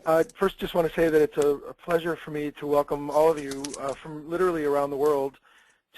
First, just want to say that it's a pleasure for me to welcome all of you from literally around the world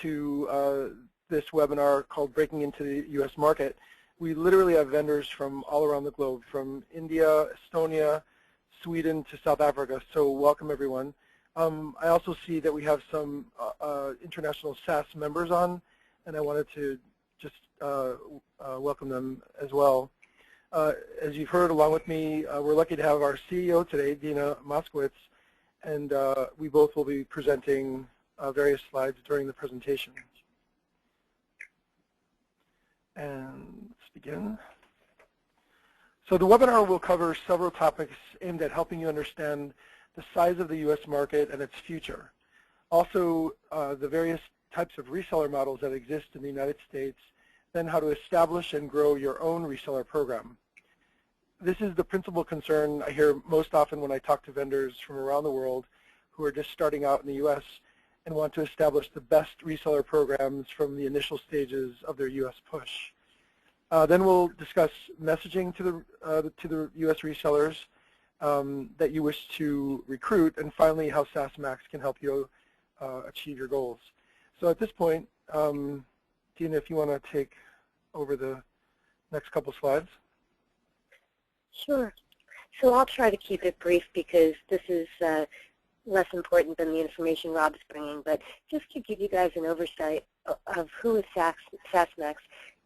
to this webinar called Breaking into the U.S. Market. We literally have vendors from all around the globe, from India, Estonia, Sweden to South Africa, so welcome everyone. I also see that we have some international SaaS members on, and I wanted to just welcome them as well. As you've heard, along with me, we're lucky to have our CEO today, Dina Moskowitz, and we both will be presenting various slides during the presentation. And let's begin. So the webinar will cover several topics aimed at helping you understand the size of the U.S. market and its future. Also, the various types of reseller models that exist in the United States, then how to establish and grow your own reseller program. This is the principal concern I hear most often when I talk to vendors from around the world who are just starting out in the U.S. and want to establish the best reseller programs from the initial stages of their U.S. push. Then we'll discuss messaging to the U.S. resellers that you wish to recruit, and finally how SaaSMAX can help you achieve your goals. So at this point, Dina, if you want to take over the next couple slides. Sure. So I'll try to keep it brief because this is less important than the information Rob's bringing, but just to give you guys an oversight of who is SaaSMAX.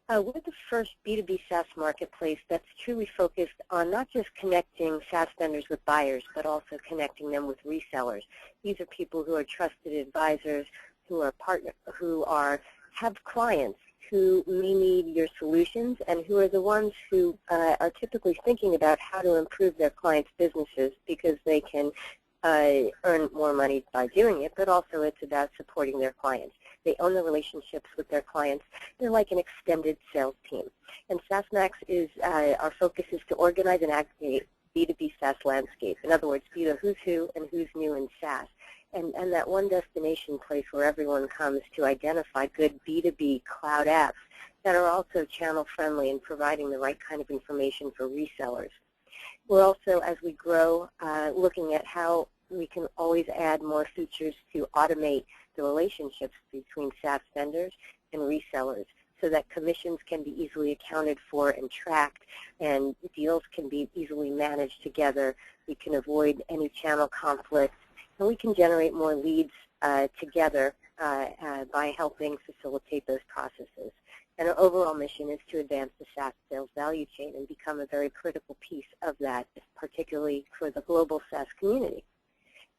We're the first B2B SaaS marketplace that's truly focused on not just connecting SaaS vendors with buyers, but also connecting them with resellers. These are people who are trusted advisors, who are have clients who may need your solutions, and who are the ones who are typically thinking about how to improve their clients' businesses because they can earn more money by doing it, but also it's about supporting their clients. They own the relationships with their clients. They're like an extended sales team. And SaaSMAX is, our focus is to organize and aggregate B2B SaaS landscape. In other words, be the who's who and who's new in SaaS. And that one destination place where everyone comes to identify good B2B cloud apps that are also channel friendly and providing the right kind of information for resellers. We're also, as we grow, looking at how we can always add more features to automate the relationships between SaaS vendors and resellers so that commissions can be easily accounted for and tracked, and deals can be easily managed together. We can avoid any channel conflicts, and we can generate more leads together by helping facilitate those processes. And our overall mission is to advance the SaaS sales value chain and become a very critical piece of that, particularly for the global SaaS community.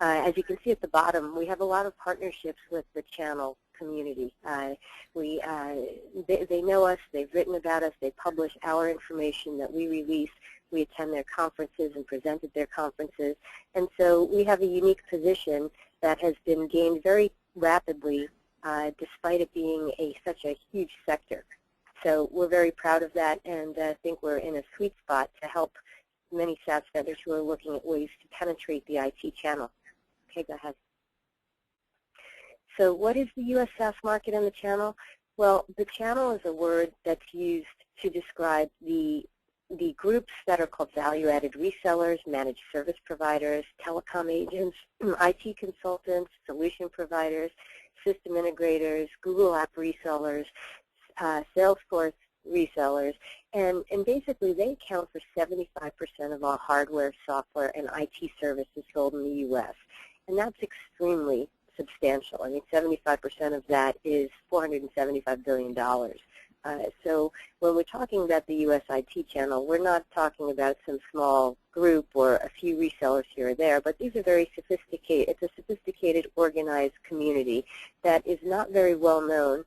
As you can see at the bottom, we have a lot of partnerships with the channel community. They know us, they've written about us, they publish our information that we release. We attend their conferences and present at their conferences. And so we have a unique position that has been gained very rapidly despite it being such a huge sector. So we're very proud of that, and I think we're in a sweet spot to help many SaaS vendors who are looking at ways to penetrate the IT channel. Okay, go ahead. So what is the U.S. SaaS market and the channel? Well, the channel is a word that's used to describe the groups that are called value-added resellers, managed service providers, telecom agents, IT consultants, solution providers, system integrators, Google app resellers, Salesforce resellers, and basically they account for 75% of all hardware, software, and IT services sold in the U.S. And that's extremely substantial. I mean, 75% of that is $475 billion. So when we're talking about the U.S. IT channel, we're not talking about some small group or a few resellers here or there, but these are very sophisticated. It's a sophisticated, organized community that is not very well known,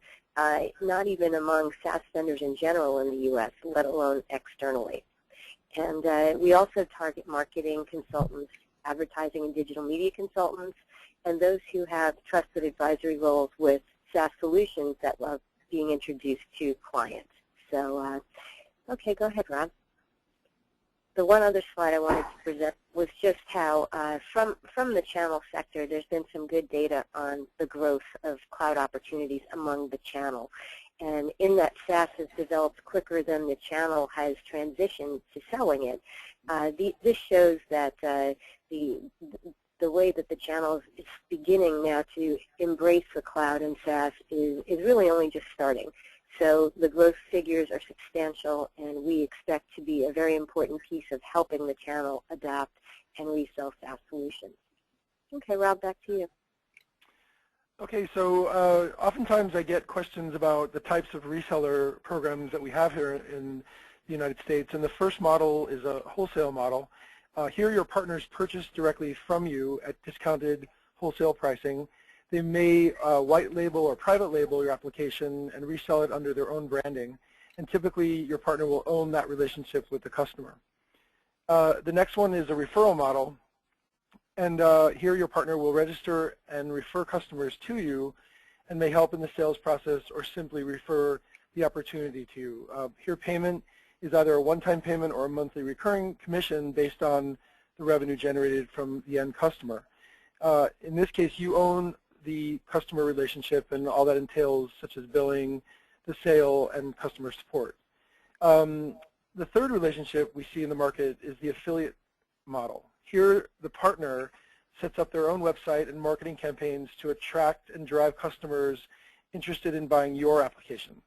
not even among SaaS vendors in general in the U.S., let alone externally. And we also target marketing consultants, advertising and digital media consultants, and those who have trusted advisory roles with SaaS solutions that love being introduced to clients. So, okay, go ahead, Rob. The one other slide I wanted to present was just how, from the channel sector, there's been some good data on the growth of cloud opportunities among the channel. And in that SaaS has developed quicker than the channel has transitioned to selling it. This shows that the the way that the channel is beginning now to embrace the cloud and SaaS is really only just starting. So the growth figures are substantial, and we expect to be a very important piece of helping the channel adapt and resell SaaS solutions. Okay, Rob, back to you. Okay, so oftentimes I get questions about the types of reseller programs that we have here in the United States, and the first model is a wholesale model. Here your partners purchase directly from you at discounted wholesale pricing. They may white label or private label your application and resell it under their own branding, and typically your partner will own that relationship with the customer. The next one is a referral model, and here your partner will register and refer customers to you and may help in the sales process or simply refer the opportunity to you. Here payment is either a one-time payment or a monthly recurring commission based on the revenue generated from the end customer. In this case, you own the customer relationship and all that entails, such as billing, the sale, and customer support. The third relationship we see in the market is the affiliate model. Here, the partner sets up their own website and marketing campaigns to attract and drive customers interested in buying your application.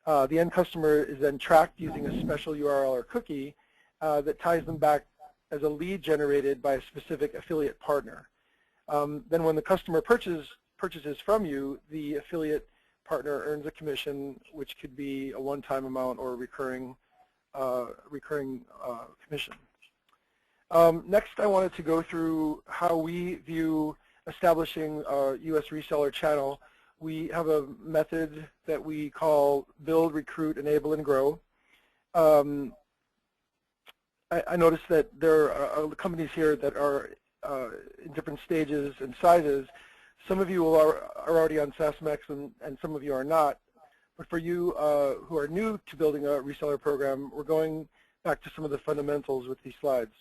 The end customer is then tracked using a special URL or cookie that ties them back as a lead generated by a specific affiliate partner. Then when the customer purchases from you, the affiliate partner earns a commission, which could be a one-time amount or a recurring commission. Next, I wanted to go through how we view establishing a U.S. reseller channel. We have a method that we call build, recruit, enable, and grow. I noticed that there are companies here that are in different stages and sizes. Some of you are already on SaaSMAX and some of you are not. But for you who are new to building a reseller program, we're going back to some of the fundamentals with these slides.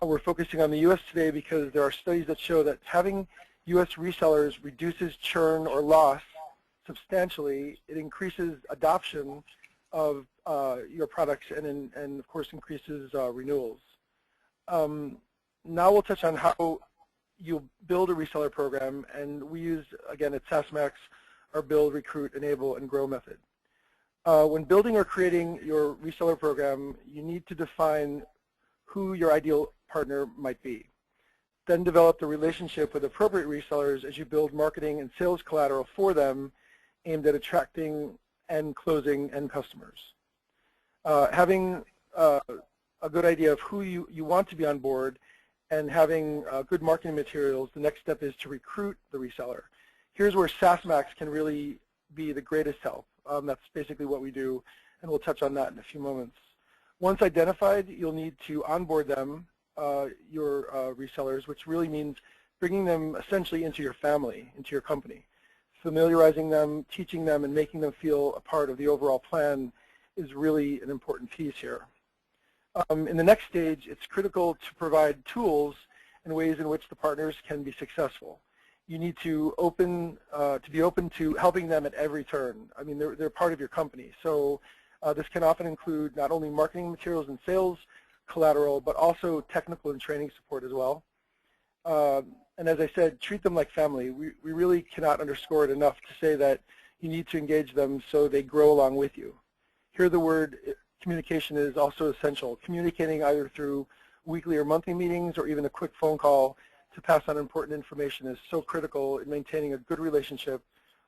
We're focusing on the U.S. today because there are studies that show that having U.S. resellers reduces churn or loss substantially. It increases adoption of your products and of course increases renewals. Now we'll touch on how you build a reseller program, and we use, again, at SaaSMAX, our build, recruit, enable, and grow method. When building or creating your reseller program, you need to define who your ideal partner might be. Then develop the relationship with appropriate resellers as you build marketing and sales collateral for them aimed at attracting and closing end customers. Having a good idea of who you want to be on board and having good marketing materials, the next step is to recruit the reseller. Here's where SaaSMAX can really be the greatest help. That's basically what we do, and we'll touch on that in a few moments. Once identified, you'll need to onboard them, your resellers, which really means bringing them essentially into your family, into your company. Familiarizing them, teaching them, and making them feel a part of the overall plan is really an important piece here. In the next stage, it's critical to provide tools and ways in which the partners can be successful. You need to be open to helping them at every turn. I mean, they're part of your company. So this can often include not only marketing materials and sales collateral, but also technical and training support as well. And as I said, treat them like family. We really cannot underscore it enough to say that you need to engage them so they grow along with you. Here the word communication is also essential. Communicating either through weekly or monthly meetings or even a quick phone call to pass on important information is so critical in maintaining a good relationship,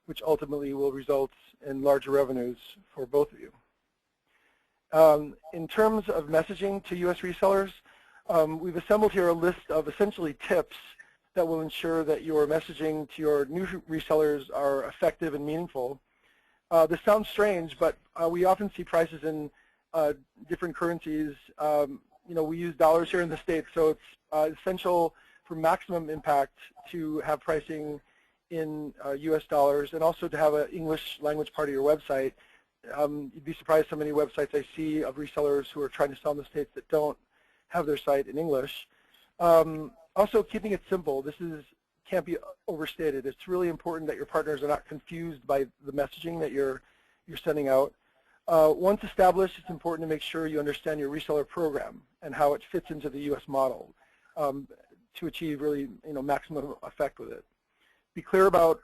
which ultimately will result in larger revenues for both of you. In terms of messaging to U.S. resellers, we've assembled here a list of essentially tips that will ensure that your messaging to your new resellers are effective and meaningful. This sounds strange, but we often see prices in different currencies. You know, we use dollars here in the States, so it's essential for maximum impact to have pricing in U.S. dollars and also to have an English language part of your website. You'd be surprised how many websites I see of resellers who are trying to sell in the States that don't have their site in English. Also, keeping it simple. This can't be overstated. It's really important that your partners are not confused by the messaging that you're sending out. Once established, it's important to make sure you understand your reseller program and how it fits into the U.S. model. to achieve really maximum effect with it. Be clear about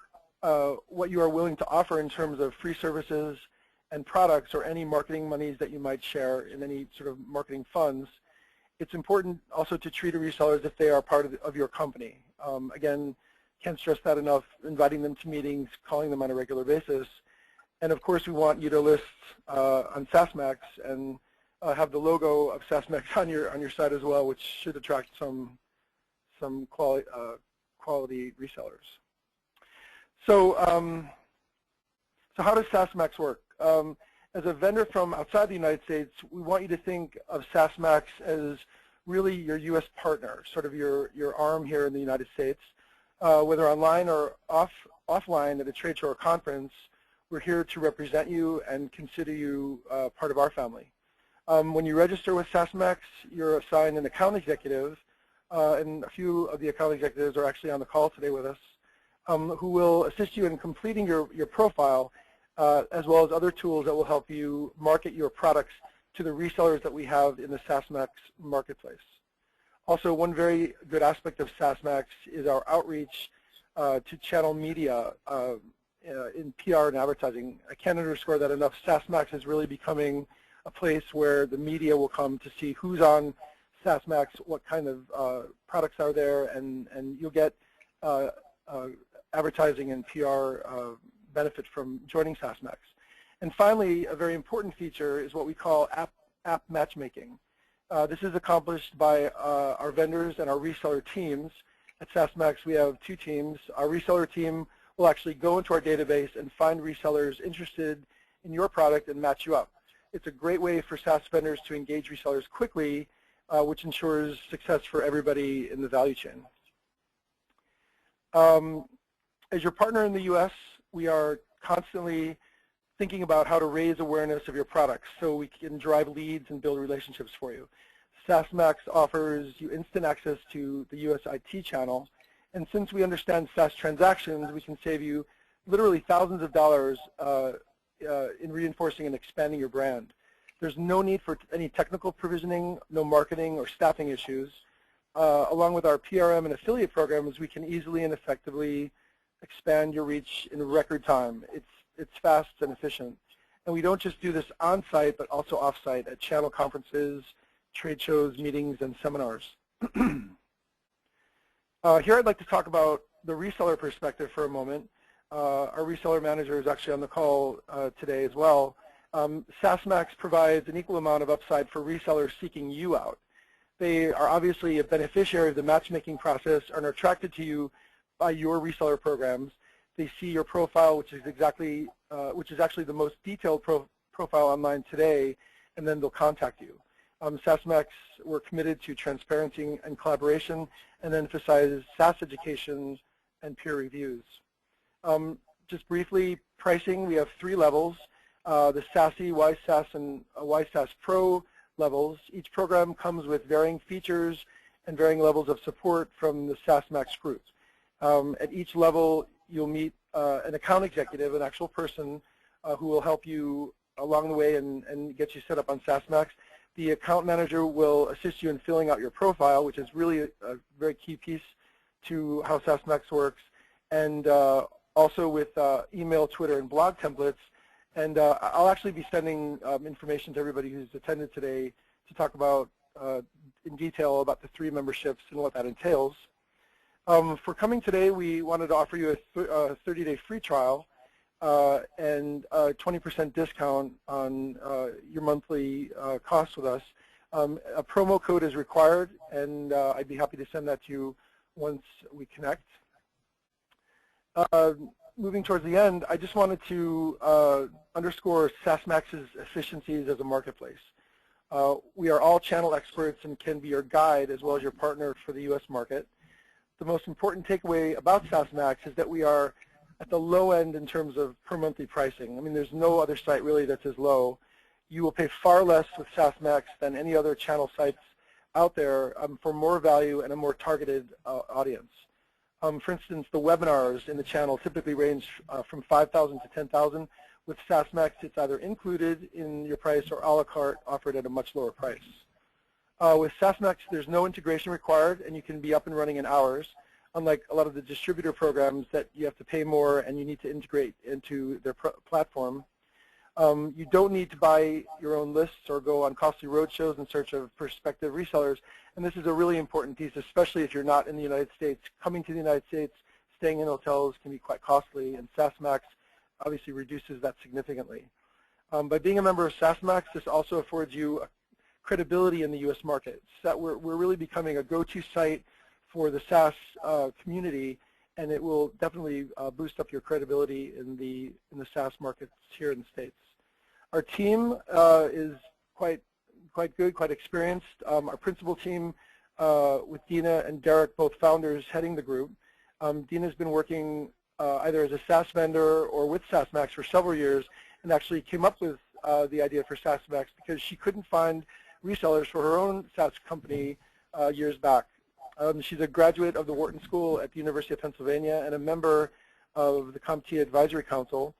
what you are willing to offer in terms of free services and products or any marketing monies that you might share in any sort of marketing funds. It's important also to treat resellers if they are part of your company. Again, can't stress that enough, inviting them to meetings, calling them on a regular basis. And of course, we want you to list on SaaSMAX and have the logo of SaaSMAX on your site as well, which should attract some quality resellers. So, so how does SaaSMAX work? As a vendor from outside the United States, we want you to think of SaaSMAX as really your U.S. partner, sort of your arm here in the United States. Whether online or offline at a trade show or conference, we're here to represent you and consider you part of our family. When you register with SaaSMAX, you're assigned an account executive, and a few of the account executives are actually on the call today with us, who will assist you in completing your profile, as well as other tools that will help you market your products to the resellers that we have in the SaaSMAX marketplace. Also, one very good aspect of SaaSMAX is our outreach to channel media in PR and advertising. I can't underscore that enough. SaaSMAX is really becoming a place where the media will come to see who's on SaaSMAX, what kind of products are there, and you'll get advertising and PR benefit from joining SaaSMAX. And finally, a very important feature is what we call app matchmaking. This is accomplished by our vendors and our reseller teams. At SaaSMAX, we have two teams. Our reseller team will actually go into our database and find resellers interested in your product and match you up. It's a great way for SaaS vendors to engage resellers quickly, which ensures success for everybody in the value chain. As your partner in the U.S., we are constantly thinking about how to raise awareness of your products so we can drive leads and build relationships for you. SaaSMAX offers you instant access to the U.S. IT channel, and since we understand SaaS transactions, we can save you literally thousands of dollars in reinforcing and expanding your brand. There's no need for any technical provisioning, no marketing or staffing issues. Along with our PRM and affiliate programs, we can easily and effectively expand your reach in record time. It's fast and efficient. And we don't just do this on-site, but also off-site at channel conferences, trade shows, meetings, and seminars. Here I'd like to talk about the reseller perspective for a moment. Our reseller manager is actually on the call today as well. SaaSMAX provides an equal amount of upside for resellers seeking you out. They are obviously a beneficiary of the matchmaking process and are attracted to you by your reseller programs. They see your profile, which is actually the most detailed profile online today, and then they'll contact you. SaaSMAX, we're committed to transparency and collaboration, and emphasize SaaS education and peer reviews. Just briefly, pricing, we have 3 levels, the SaaSy, YSaaS, and YSaaS Pro levels. Each program comes with varying features and varying levels of support from the SaaSMAX group. At each level, you'll meet an account executive, an actual person who will help you along the way and get you set up on SaaSMAX. The account manager will assist you in filling out your profile, which is really a very key piece to how SaaSMAX works, and also with email, Twitter, and blog templates. And I'll actually be sending information to everybody who's attended today to talk about in detail about the 3 memberships and what that entails. For coming today, we wanted to offer you a 30-day free trial and a 20% discount on your monthly costs with us. A promo code is required, and I'd be happy to send that to you once we connect. Moving towards the end, I just wanted to underscore SaaSMAX's efficiencies as a marketplace. We are all channel experts and can be your guide as well as your partner for the U.S. market. The most important takeaway about SaaSMAX is that we are at the low end in terms of per monthly pricing. I mean, there's no other site really that's as low. You will pay far less with SaaSMAX than any other channel sites out there for more value and a more targeted audience. For instance, the webinars in the channel typically range from 5,000 to 10,000. With SaaSMAX, it's either included in your price or a la carte offered at a much lower price. With SaaSMAX, there's no integration required, and you can be up and running in hours, unlike a lot of the distributor programs that you have to pay more and you need to integrate into their platform. You don't need to buy your own lists or go on costly roadshows in search of prospective resellers, and this is a really important piece, especially if you're not in the United States. Coming to the United States, staying in hotels can be quite costly, and SaaSMAX obviously reduces that significantly. By being a member of SaaSMAX, this also affords you credibility in the U.S. market. So we're really becoming a go-to site for the SaaS community, and it will definitely boost up your credibility in the SaaS markets here in the States. Our team is quite good, quite experienced. Our principal team with Dina and Derek, both founders, heading the group. Dina's been working either as a SaaS vendor or with SaaSMAX for several years, and actually came up with the idea for SaaSMAX because she couldn't find resellers for her own SaaS company years back. She's a graduate of the Wharton School at the University of Pennsylvania and a member of the CompTIA Advisory Council.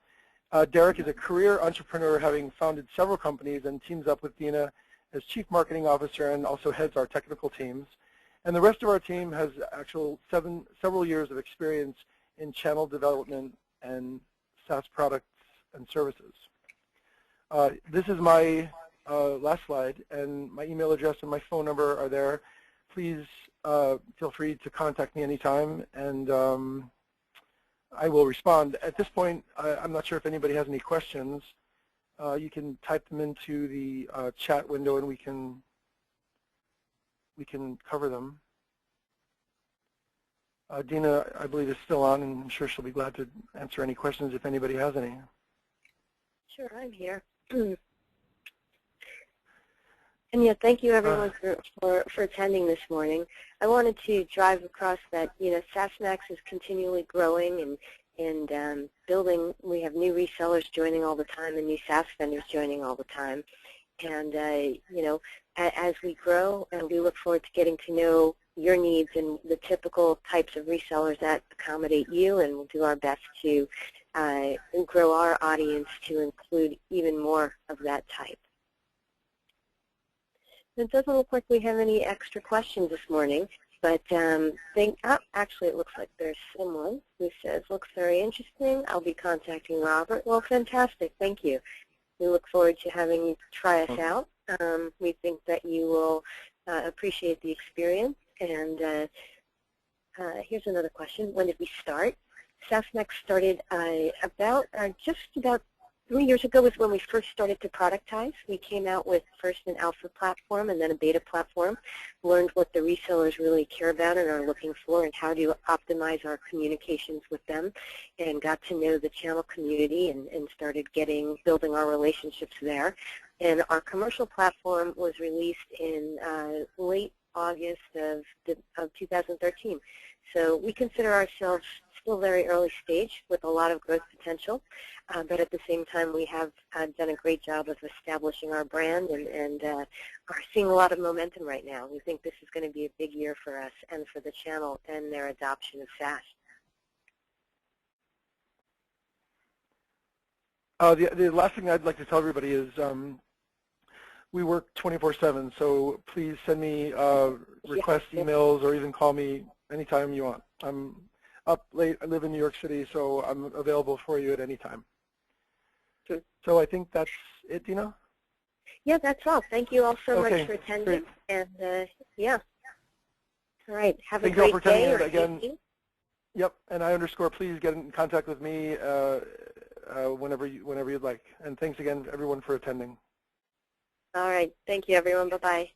Derek is a career entrepreneur, having founded several companies, and teams up with Dina as Chief Marketing Officer and also heads our technical teams. And the rest of our team has several years of experience in channel development and SaaS products and services. This is my last slide, and my email address and my phone number are there. Please feel free to contact me anytime, and I will respond. At this point, I'm not sure if anybody has any questions. You can type them into the chat window, and we can cover them. Dina, I believe, is still on, and I'm sure she'll be glad to answer any questions if anybody has any. Sure, I'm here. And yeah, thank you everyone for attending this morning. I wanted to drive across that, SaaSMAX is continually growing and building. We have new resellers joining all the time and new SaaS vendors joining all the time. And, as we grow, and we look forward to getting to know your needs and the typical types of resellers that accommodate you, and we'll do our best to grow our audience to include even more of that type. It doesn't look like we have any extra questions this morning, but actually it looks like there's someone who says, looks very interesting. I'll be contacting Robert. Well, fantastic. Thank you. We look forward to having you try us out. We think that you will appreciate the experience. And here's another question. When did we start? SaaSMAX started just about 3 years ago was when we first started to productize. We came out with first an alpha platform and then a beta platform, learned what the resellers really care about and are looking for and how to optimize our communications with them, and got to know the channel community and started building our relationships there. And our commercial platform was released in late August of 2013. So we consider ourselves still very early stage with a lot of growth potential, but at the same time we have done a great job of establishing our brand and are seeing a lot of momentum right now. We think this is going to be a big year for us and for the channel and their adoption of SaaS. The last thing I'd like to tell everybody is we work 24/7, so please send me requests, emails, or even call me anytime you want. I'm up late. I live in New York City, so I'm available for you at any time. Good. So I think that's it, Dina? Yeah, that's all. Thank you all so much for attending. Great. And yeah. All right. Have Thank a great day. Thank you all for attending again. Yep, and please get in contact with me whenever you'd like. And thanks again, everyone, for attending. All right. Thank you, everyone. Bye-bye.